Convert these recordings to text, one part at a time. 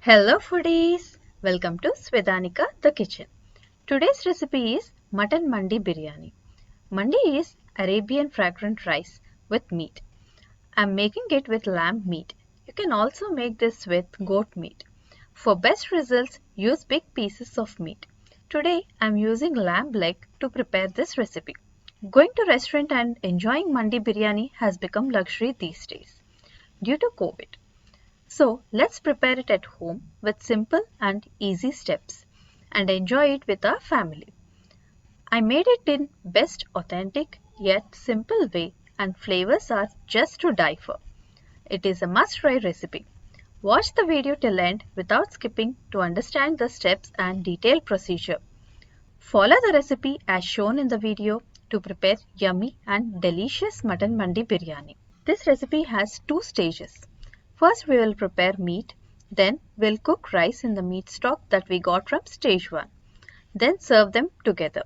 Hello foodies! Welcome to Svedanika the Kitchen. Today's recipe is Mutton Mandi Biryani. Mandi is Arabian fragrant rice with meat. I'm making it with lamb meat. You can also make this with goat meat. For best results, use big pieces of meat. Today I'm using lamb leg to prepare this recipe. Going to restaurant and enjoying Mandi Biryani has become luxury these days due to COVID. So let's prepare it at home with simple and easy steps and enjoy it with our family. I made it in best authentic yet simple way and flavors are just to die for. It is a must-try recipe. Watch the video till end without skipping to understand the steps and detailed procedure. Follow the recipe as shown in the video to prepare yummy and delicious mutton mandi biryani. This recipe has two stages. First we will prepare meat, then we'll cook rice in the meat stock that we got from stage 1. Then serve them together.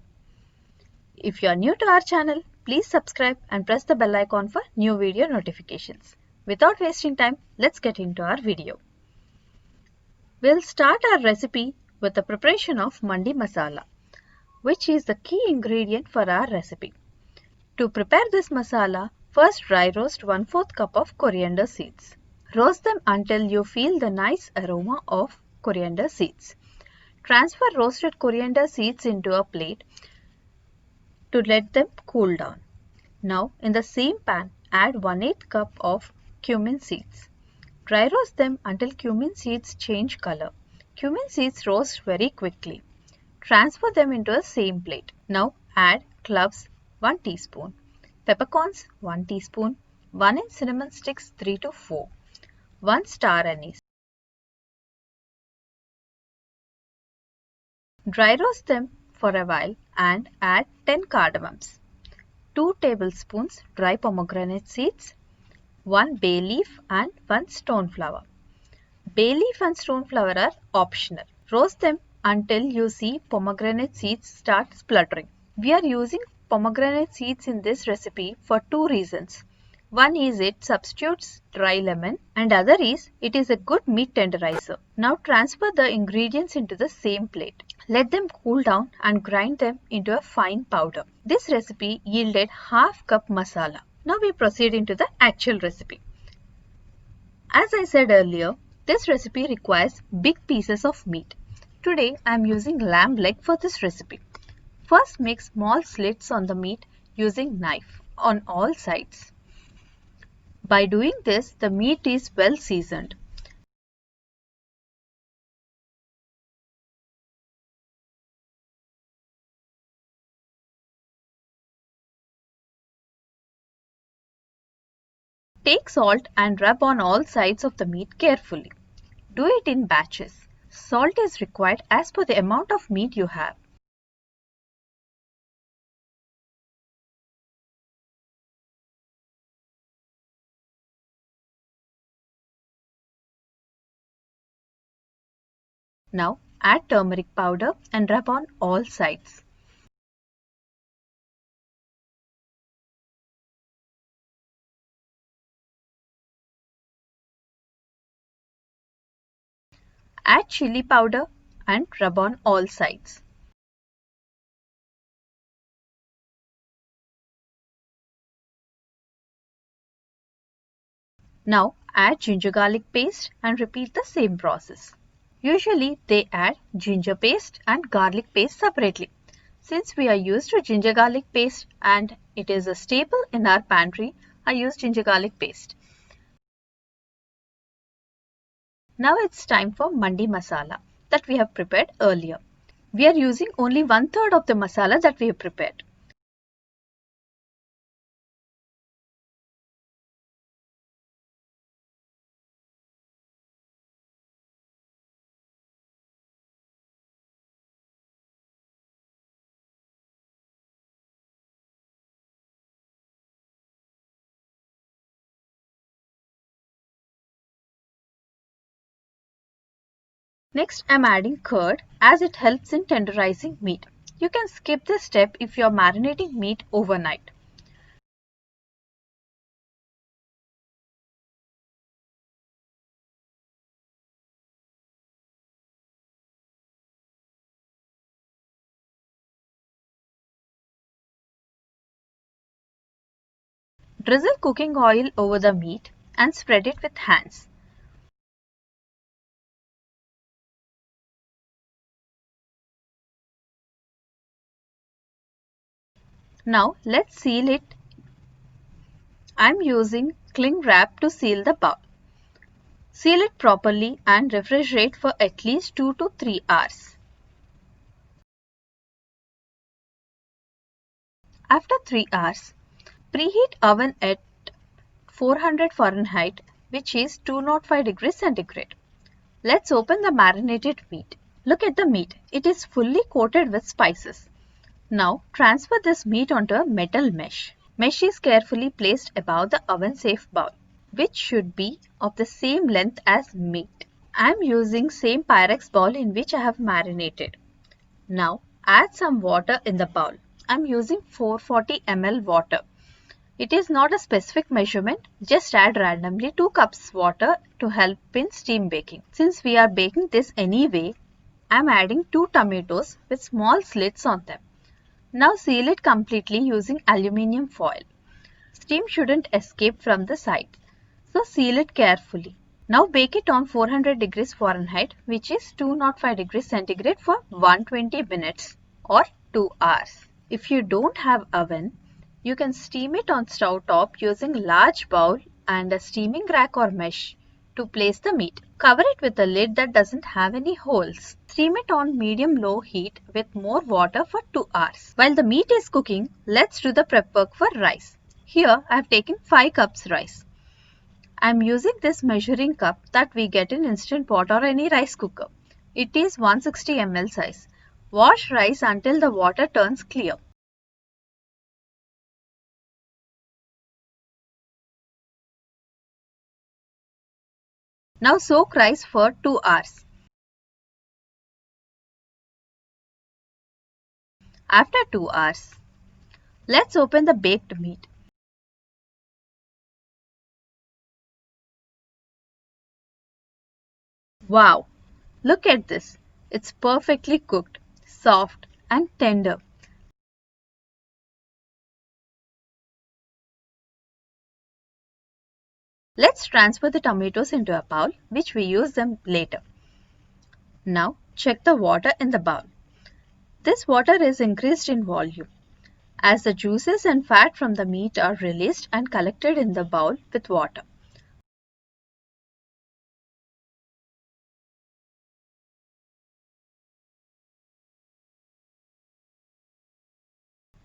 If you are new to our channel, please subscribe and press the bell icon for new video notifications. Without wasting time, let's get into our video. We'll start our recipe with the preparation of mandi masala, which is the key ingredient for our recipe. To prepare this masala, first dry roast 1/4 cup of coriander seeds. Roast them until you feel the nice aroma of coriander seeds. Transfer roasted coriander seeds into a plate to let them cool down. Now in the same pan, add 1/8 cup of cumin seeds. Dry roast them until cumin seeds change color. Cumin seeds roast very quickly. Transfer them into a same plate. Now add cloves 1 teaspoon, peppercorns 1 teaspoon, 1 inch cinnamon sticks 3 to 4, 1 star anise. Dry roast them for a while and add 10 cardamoms, 2 tablespoons dry pomegranate seeds, 1 bay leaf and 1 stone flower. Bay leaf and stone flower are optional. Roast them until you see pomegranate seeds start spluttering. We are using pomegranate seeds in this recipe for two reasons. One is it substitutes dry lemon and other is it is a good meat tenderizer. Now transfer the ingredients into the same plate. Let them cool down and grind them into a fine powder. This recipe yielded half cup masala. Now we proceed into the actual recipe. As I said earlier, this recipe requires big pieces of meat. Today I am using lamb leg for this recipe. First make small slits on the meat using knife on all sides. By doing this, the meat is well seasoned. Take salt and rub on all sides of the meat carefully. Do it in batches. Salt is required as per the amount of meat you have. Now add turmeric powder and rub on all sides. Add chili powder and rub on all sides. Now add ginger garlic paste and repeat the same process. Usually they add ginger paste and garlic paste separately. Since we are used to ginger garlic paste and it is a staple in our pantry, I use ginger garlic paste. Now it's time for mandi masala that we have prepared earlier. We are using only 1/3 of the masala that we have prepared. Next, I am adding curd as it helps in tenderizing meat. You can skip this step if you are marinating meat overnight. Drizzle cooking oil over the meat and spread it with hands. Now let's seal it. I'm using cling wrap to seal the bowl. Seal it properly and refrigerate for at least 2 to 3 hours. After 3 hours, preheat oven at 400 Fahrenheit, which is 205 degrees centigrade. Let's open the marinated meat. Look at the meat. It is fully coated with spices. Now transfer this meat onto a metal mesh. Mesh is carefully placed above the oven-safe bowl, which should be of the same length as meat. I am using same Pyrex bowl in which I have marinated. Now add some water in the bowl. I am using 440 ml water. It is not a specific measurement, just add randomly 2 cups water to help in steam baking. Since we are baking this anyway, I am adding 2 tomatoes with small slits on them. Now seal it completely using aluminium foil. Steam shouldn't escape from the side, so seal it carefully. Now bake it on 400 degrees Fahrenheit, which is 205 degrees centigrade for 120 minutes or 2 hours. If you don't have oven, you can steam it on stove top using large bowl and a steaming rack or mesh to place the meat. Cover it with a lid that doesn't have any holes. Steam it on medium-low heat with more water for 2 hours. While the meat is cooking, let's do the prep work for rice. Here I have taken 5 cups rice. I am using this measuring cup that we get in Instant Pot or any rice cooker. It is 160 ml size. Wash rice until the water turns clear. Now soak rice for 2 hours. After 2 hours, let's open the baked meat. Wow! Look at this. It's perfectly cooked, soft and tender. Let's transfer the tomatoes into a bowl, which we use them later. Now check the water in the bowl. This water is increased in volume as the juices and fat from the meat are released and collected in the bowl with water.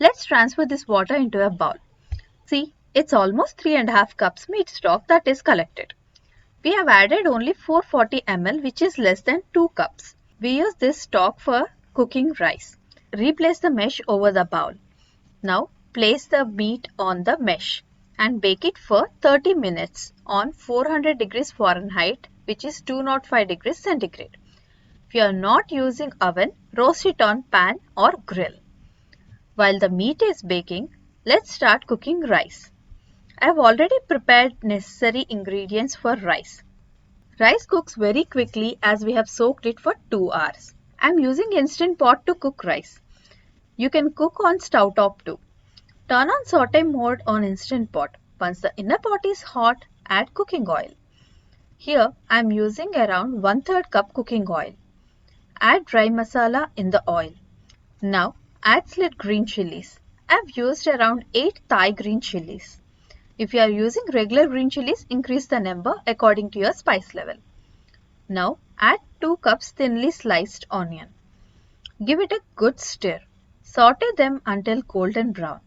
Let's transfer this water into a bowl. See, it's almost 3.5 cups meat stock that is collected. We have added only 440 ml, which is less than 2 cups. We use this stock for cooking rice. Replace the mesh over the bowl. Now place the meat on the mesh and bake it for 30 minutes on 400 degrees Fahrenheit, which is 205 degrees centigrade. If you are not using oven, roast it on pan or grill. While the meat is baking, let's start cooking rice. I have already prepared necessary ingredients for rice. Rice cooks very quickly as we have soaked it for 2 hours. I am using Instant Pot to cook rice. You can cook on stove top too. Turn on saute mode on Instant Pot. Once the inner pot is hot, add cooking oil. Here I am using around 1/3 cup cooking oil. Add dry masala in the oil. Now add slit green chilies. I have used around 8 Thai green chilies. If you are using regular green chilies, increase the number according to your spice level. Now add 2 cups thinly sliced onion. Give it a good stir. Saute them until golden brown.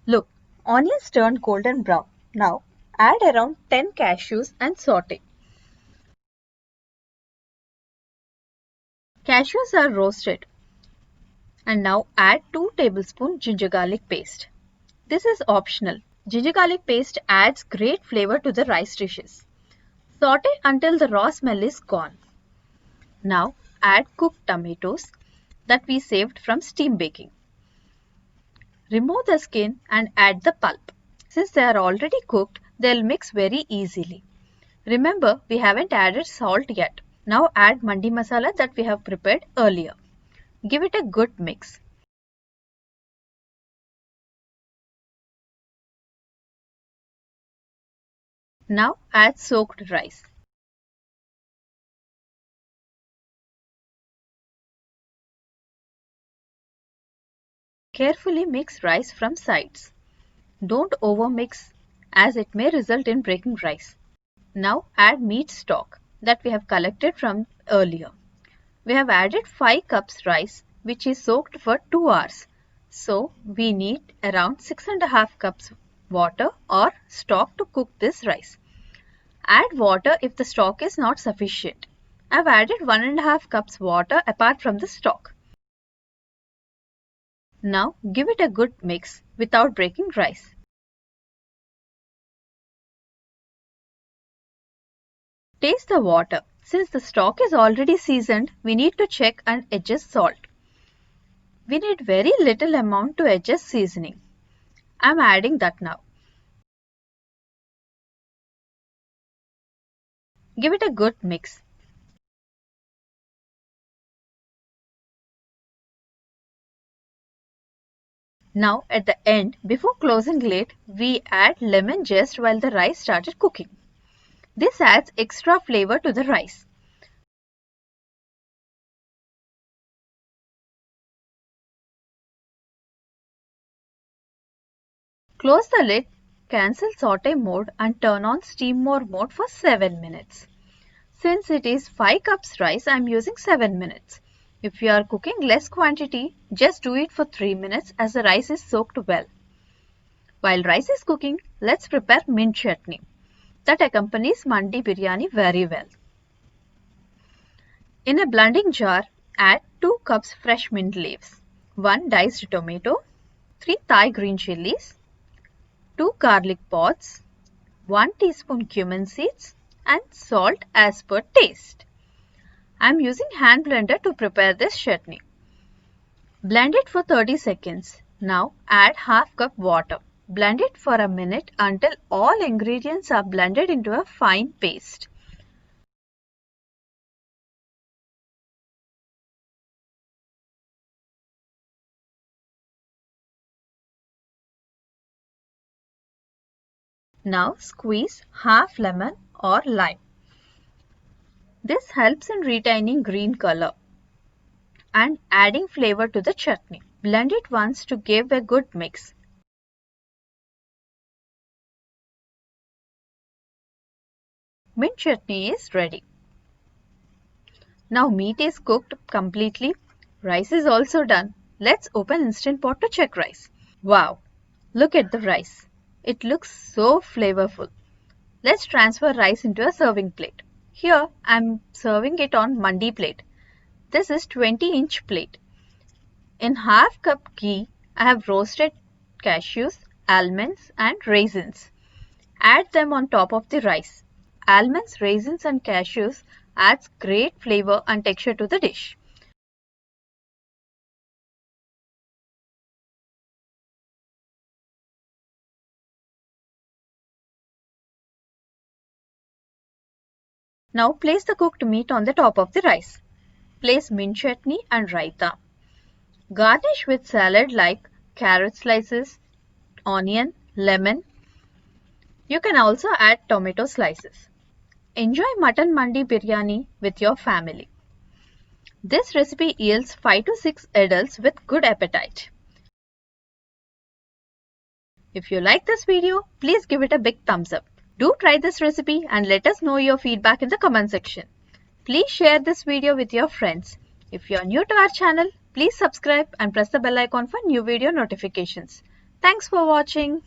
Look, onions turned golden brown. Now add around 10 cashews and saute. Cashews are roasted. And now add 2 tablespoons ginger garlic paste. This is optional. Ginger garlic paste adds great flavor to the rice dishes. Saute until the raw smell is gone. Now add cooked tomatoes that we saved from steam baking. Remove the skin and add the pulp. Since they are already cooked, they'll mix very easily. Remember, we haven't added salt yet. Now add mandi masala that we have prepared earlier. Give it a good mix. Now add soaked rice. Carefully mix rice from sides. Don't overmix as it may result in breaking rice. Now add meat stock that we have collected from earlier. We have added 5 cups rice which is soaked for 2 hours. So we need around 6.5 cups water or stock to cook this rice. Add water if the stock is not sufficient. I have added 1.5 cups water apart from the stock. Now give it a good mix without breaking rice. Taste the water. Since the stock is already seasoned, we need to check and adjust salt. We need very little amount to adjust seasoning. I am adding that now. Give it a good mix. Now at the end, before closing lid, we add lemon zest while the rice started cooking. This adds extra flavor to the rice. Close the lid, cancel saute mode and turn on steam more mode for 7 minutes. Since it is 5 cups rice, I am using 7 minutes. If you are cooking less quantity, just do it for 3 minutes as the rice is soaked well. While rice is cooking, let's prepare mint chutney that accompanies mandi biryani very well. In a blending jar, add 2 cups fresh mint leaves, 1 diced tomato, 3 Thai green chilies, 2 garlic pods, 1 teaspoon cumin seeds and salt as per taste. I am using hand blender to prepare this chutney. Blend it for 30 seconds. Now add half cup water. Blend it for a minute until all ingredients are blended into a fine paste. Now squeeze half lemon or lime. This helps in retaining green color and adding flavor to the chutney. Blend it once to give a good mix. Mint chutney is ready. Now meat is cooked completely. Rice is also done. Let's open Instant Pot to check rice. Wow! Look at the rice. It looks so flavorful. Let's transfer rice into a serving plate. Here I am serving it on mandi plate. This is 20-inch plate. In half cup ghee, I have roasted cashews, almonds and raisins. Add them on top of the rice. Almonds, raisins and cashews adds great flavor and texture to the dish. Now place the cooked meat on the top of the rice. Place mint chutney and raita. Garnish with salad like carrot slices, onion, lemon. You can also add tomato slices. Enjoy mutton mandi biryani with your family. This recipe yields 5 to 6 adults with good appetite. If you like this video, please give it a big thumbs up. Do try this recipe and let us know your feedback in the comment section. Please share this video with your friends. If you are new to our channel, please subscribe and press the bell icon for new video notifications. Thanks for watching.